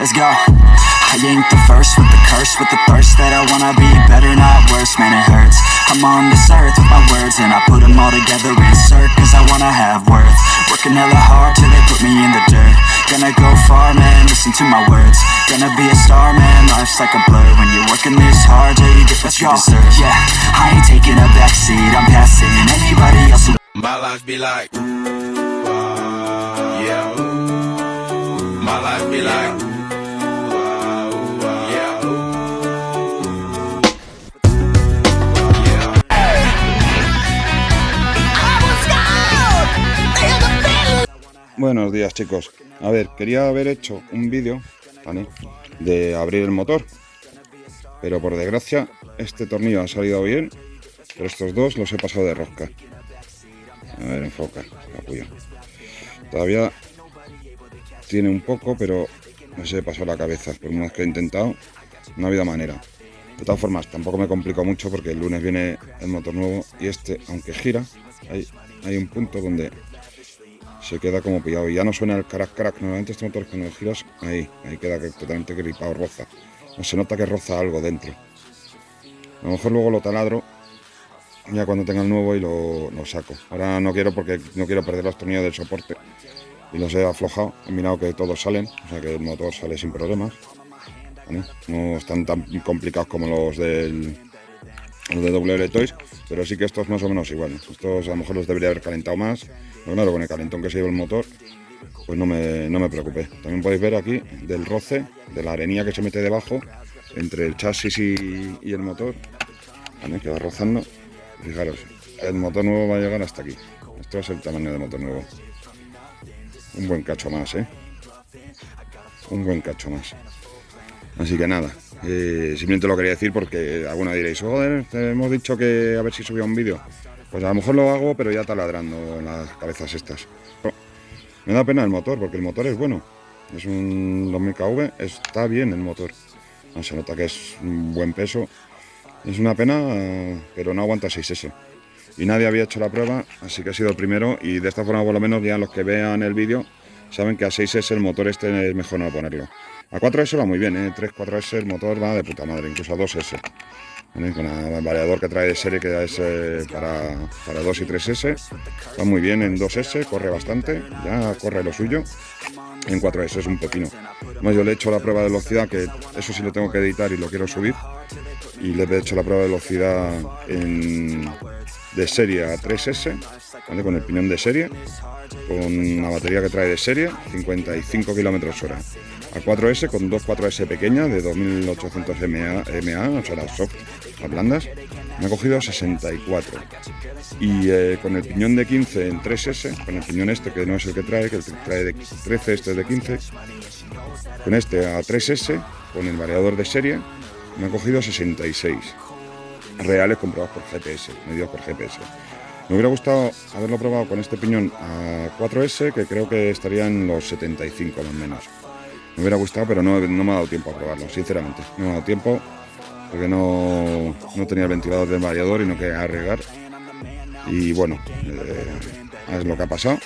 Let's go. I ain't the first with the curse, with the thirst that I wanna be better, not worse, man it hurts. I'm on this earth with my words and I put them all together, insert, cause I wanna have worth. Working hella hard till they put me in the dirt. Gonna go far, man, listen to my words. Gonna be a star, man, life's like a blur. When you're working this hard, yeah, you get what you deserve. Yeah, I ain't taking a backseat, I'm passing anybody else who... My life be like, yeah, my life be like, Buenos días, chicos. A ver, quería haber hecho un vídeo, ¿vale?, de abrir el motor, pero por desgracia este tornillo ha salido bien, pero estos dos los he pasado de rosca. A ver, enfoca, capullo. Todavía tiene un poco, pero no se me pasó la cabeza. Por una vez que he intentado, no ha habido manera. De todas formas, tampoco me complico mucho porque el lunes viene el motor nuevo y este, aunque gira, hay un punto donde se queda como pillado y ya no suena el crack crack. Normalmente este motor cuando giras, ahí queda totalmente gripado, roza. No se nota que roza algo dentro. A lo mejor luego lo taladro ya cuando tenga el nuevo y lo saco. Ahora no quiero porque no quiero perder los tornillos del soporte y los he aflojado. He mirado que todos salen, o sea que el motor sale sin problemas, ¿vale? No están tan complicados como los de WL Toys, pero sí que estos más o menos iguales. Estos a lo mejor los debería haber calentado más, pero claro, con el calentón que se lleva el motor, pues no me preocupé. También podéis ver aquí del roce, de la arenilla que se mete debajo, entre el chasis y el motor, ¿vale?, que va rozando. Fijaros, el motor nuevo va a llegar hasta aquí. Esto es el tamaño del motor nuevo. Un buen cacho más, un buen cacho más. Así que nada, simplemente lo quería decir porque alguna diréis, joder, te hemos dicho que a ver si subía un vídeo. Pues a lo mejor lo hago, pero ya taladrando en las cabezas estas. Me da pena el motor, porque el motor es bueno. Es un 2000 kV, está bien el motor. No, se nota que es un buen peso. Es una pena, pero no aguanta 6S. Y nadie había hecho la prueba, así que ha sido el primero. Y de esta forma, por lo menos, ya los que vean el vídeo saben que a 6S el motor este es mejor no ponerlo. A 4S va muy bien, 3, 4S el motor va de puta madre, incluso a 2S. ¿Vale? Con el variador que trae de serie, que es para 2 y 3S, va muy bien en 2S, corre bastante, ya corre lo suyo. En 4S es un pepino. Además, yo le he hecho la prueba de velocidad, que eso sí lo tengo que editar y lo quiero subir. Y le he hecho la prueba de velocidad de serie a 3S, ¿vale?, con el piñón de serie, con una batería que trae de serie, 55 km/h. A 4S con dos 4S pequeñas de 2800 mAh, o sea, las soft, las blandas, me ha cogido 64. Y con el piñón de 15 en 3S, con el piñón este que no es el que trae de 13, este es de 15, con este a 3S, con el variador de serie, me ha cogido 66. Reales comprobados por GPS, medidos por GPS. Me hubiera gustado haberlo probado con este piñón a 4S, que creo que estaría en los 75 más o menos. Me hubiera gustado, pero no me ha dado tiempo a probarlo, sinceramente. No me ha dado tiempo porque no tenía el ventilador del variador y no quería arriesgar. Y bueno, es lo que ha pasado.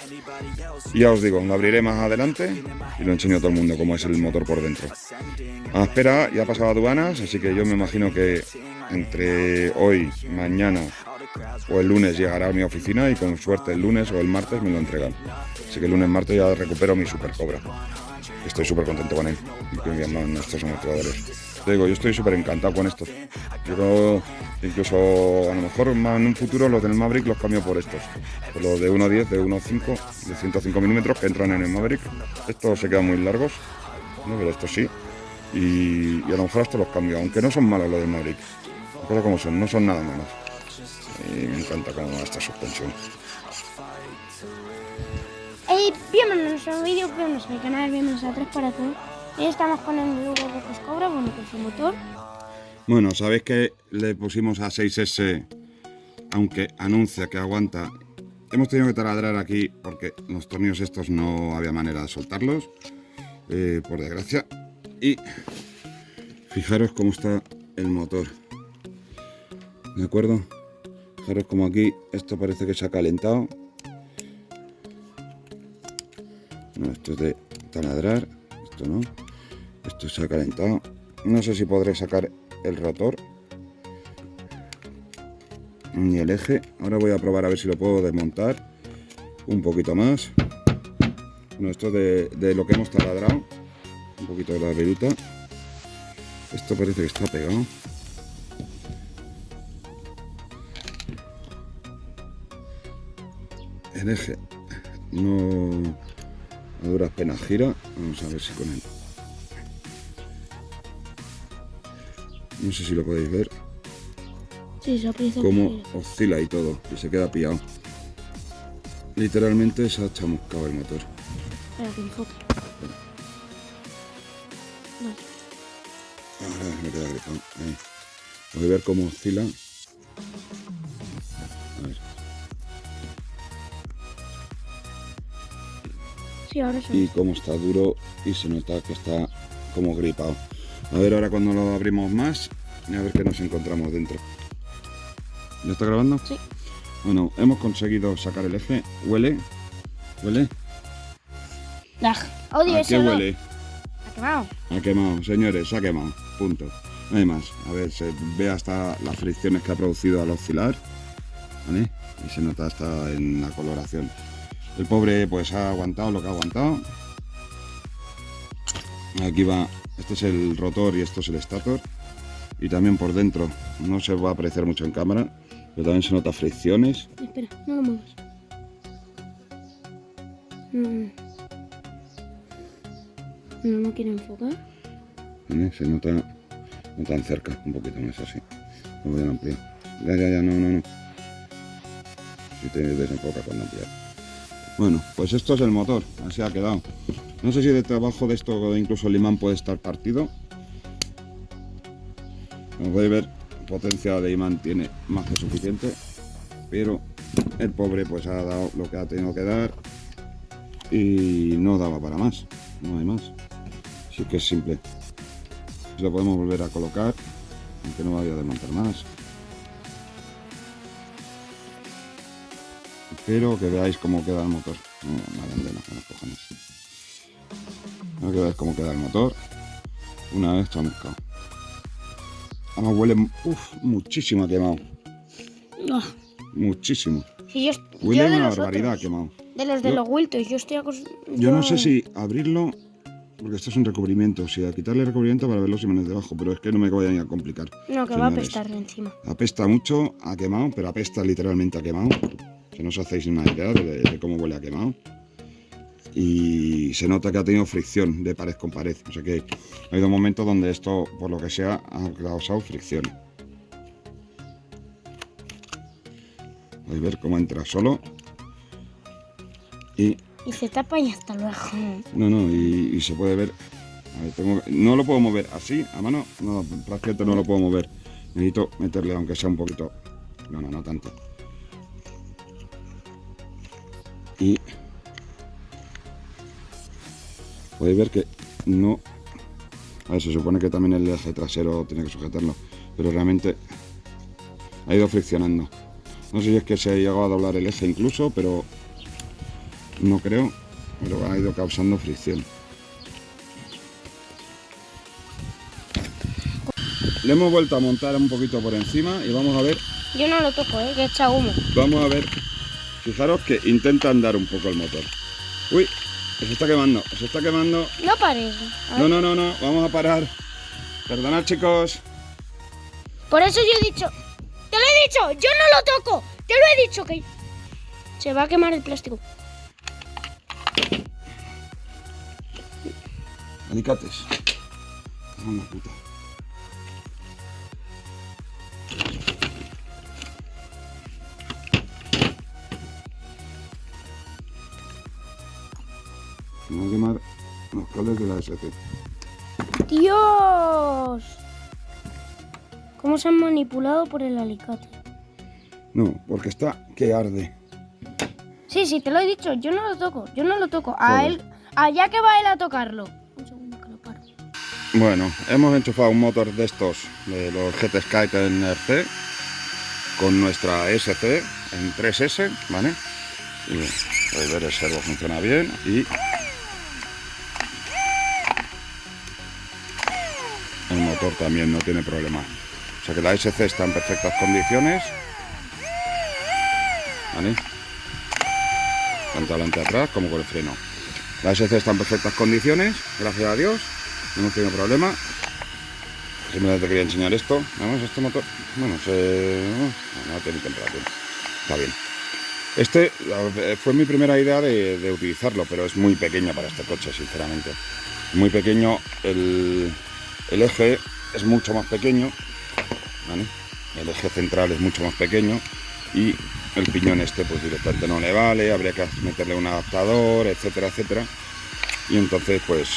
Y ya os digo, lo abriré más adelante y lo enseño a todo el mundo cómo es el motor por dentro. A espera, ya ha pasado aduanas, así que yo me imagino que entre hoy, mañana o el lunes llegará a mi oficina y con suerte el lunes o el martes me lo entregan. Así que el lunes, martes ya recupero mi Super Cobra. Estoy súper contento con él y con estos amortiguadores. Te digo, yo estoy súper encantado con estos. Yo incluso a lo mejor en un futuro los del Maverick los cambio por estos. Por los de 1.10, de 1.5, de 105 milímetros que entran en el Maverick. Estos se quedan muy largos, ¿no?, pero estos sí. Y a lo mejor estos los cambio, aunque no son malos los del Maverick. Las cosas como son, no son nada malos. Y me encanta cómo va esta suspensión. Bienvenidos a nuestro vídeo, bienvenidos a mi canal, bienvenidos a 3x3. Estamos con el Lobo de Cobra, bueno, con su motor. Bueno, sabéis que le pusimos a 6S, aunque anuncia que aguanta. Hemos tenido que taladrar aquí porque los tornillos estos no había manera de soltarlos, por desgracia. Y fijaros cómo está el motor, ¿de acuerdo? Fijaros como aquí esto parece que se ha calentado. No, esto es de taladrar, esto no. Esto se ha calentado. No sé si podré sacar el rotor ni el eje. Ahora voy a probar a ver si lo puedo desmontar un poquito más. Bueno, esto de lo que hemos taladrado, un poquito de la viruta. Esto parece que está pegado. El eje no a duras penas gira. Vamos a ver si con él. No sé si lo podéis ver. Sí, se aprieta. Cómo oscila y todo, y se queda pillado. Literalmente se ha chamuscado el motor. Espera, que enfoque. Vale. Ahora me queda gripado. Ahí. Podéis ver cómo oscila. A ver. Sí, ahora sí. Y cómo está duro y se nota que está como gripado. A ver ahora cuando lo abrimos más, a ver qué nos encontramos dentro. ¿Ya está grabando? Sí. Bueno, hemos conseguido sacar el eje. ¿Huele? ¿Huele? Odio ¿A ese qué olor. huele? Ha quemado. Ha quemado, señores, se ha quemado. Punto. No hay más. A ver, se ve hasta las fricciones que ha producido al oscilar. ¿Vale? Y se nota hasta en la coloración. El pobre pues ha aguantado lo que ha aguantado. Aquí va, este es el rotor y esto es el estator. Y también por dentro, no se va a apreciar mucho en cámara, pero también se nota fricciones. Espera, no lo muevas. No quiero enfocar. ¿Vale? Se nota no tan cerca, un poquito más así. Lo voy a ampliar. Ya, no. Si te desenfoca cuando ampliar. Bueno, pues esto es el motor, así ha quedado. No sé si de abajo de esto incluso el imán puede estar partido. Como podéis ver, potencia de imán tiene más que suficiente, pero el pobre pues ha dado lo que ha tenido que dar y no daba para más, no hay más. Así que es simple. Lo podemos volver a colocar, aunque no vaya a desmontar más. Pero que veáis cómo queda el motor. No, arandela, con los cojones. Ahora que veáis cómo queda el motor una vez chamuscado. Además huele muchísimo a quemado. Muchísimo. Si Huele de una los barbaridad a otros, quemado. de los Wiltos, yo estoy Yo no sé si abrirlo, porque esto es un recubrimiento, si a quitarle el recubrimiento para ver los imanes debajo, pero es que no me voy a ni a complicar. No, que va a señores. apestar encima. Apesta mucho a quemado, pero apesta literalmente a quemado. Que no os hacéis una idea de cómo huele a quemado. Y se nota que ha tenido fricción de pared con pared. O sea que ha habido momentos donde esto, por lo que sea, ha causado fricción. Podéis ver cómo entra solo. Y se tapa y hasta luego. no, y se puede ver. A ver, no lo puedo mover así, a mano. No, prácticamente no lo puedo mover. Necesito meterle, aunque sea un poquito. No tanto. Y podéis ver que no. A ver, se supone que también el eje trasero tiene que sujetarlo, pero realmente ha ido friccionando. No sé si es que se ha llegado a doblar el eje incluso, pero no creo, pero ha ido causando fricción. Le hemos vuelto a montar un poquito por encima y vamos a ver. Yo no lo toco, que echa humo. Vamos a ver. Fijaros que intenta andar un poco el motor. Uy, se está quemando, se está quemando. No parece. No, vamos a parar. Perdonad, chicos. Por eso yo he dicho, te lo he dicho, yo no lo toco. Te lo he dicho que se va a quemar el plástico. Alicates. Vamos, puta. Me voy a quemar los cables de la SC. ¡Dios! ¿Cómo se han manipulado por el alicate? No, porque está que arde. Sí, te lo he dicho, yo no lo toco, A Joder. él, allá que va él a tocarlo. Un segundo que lo paro. Bueno, hemos enchufado un motor de estos, de los GT Sky NRC, con nuestra SC en 3S, ¿vale? Y podéis ver, el servo funciona bien y motor también no tiene problema. O sea que la SC está en perfectas condiciones, ¿vale? Tanto adelante atrás como con el freno. La SC está en perfectas condiciones, gracias a Dios, no hemos tenido problema. Simplemente te quería enseñar esto. Vamos, este motor, bueno, no tiene temperatura, está bien. Este fue mi primera idea de utilizarlo, pero es muy pequeño para este coche, sinceramente. Muy pequeño, el eje es mucho más pequeño, ¿vale? El eje central es mucho más pequeño y el piñón este pues directamente no le vale, habría que meterle un adaptador, etcétera, etcétera. Y entonces pues,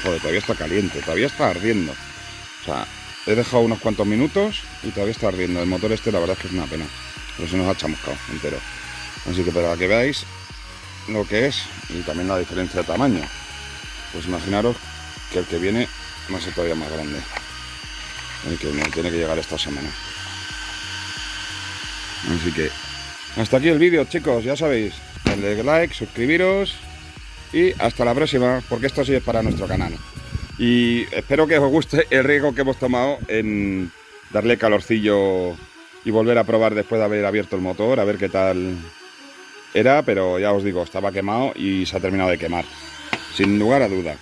joder, todavía está caliente, todavía está ardiendo. O sea, he dejado unos cuantos minutos y todavía está ardiendo. El motor este la verdad es que es una pena, pero se nos ha chamuscado entero. Así que para que veáis lo que es y también la diferencia de tamaño, pues imaginaros que el que viene va a ser todavía más grande, el que me tiene que llegar esta semana. Así que hasta aquí el vídeo, chicos, ya sabéis, darle like, suscribiros y hasta la próxima, porque esto sí es para nuestro canal. Y espero que os guste el riesgo que hemos tomado en darle calorcillo y volver a probar después de haber abierto el motor, a ver qué tal era, pero ya os digo, estaba quemado y se ha terminado de quemar, sin lugar a duda.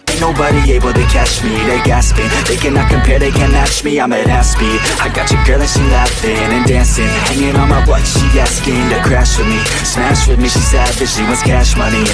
Ain't nobody able to catch me, they gasping. They cannot compare, they can't match me, I'm at half speed. I got your girl and she laughing and dancing, hanging on my butt, she asking to crash with me. Smash with me, she savage, she wants cash money and she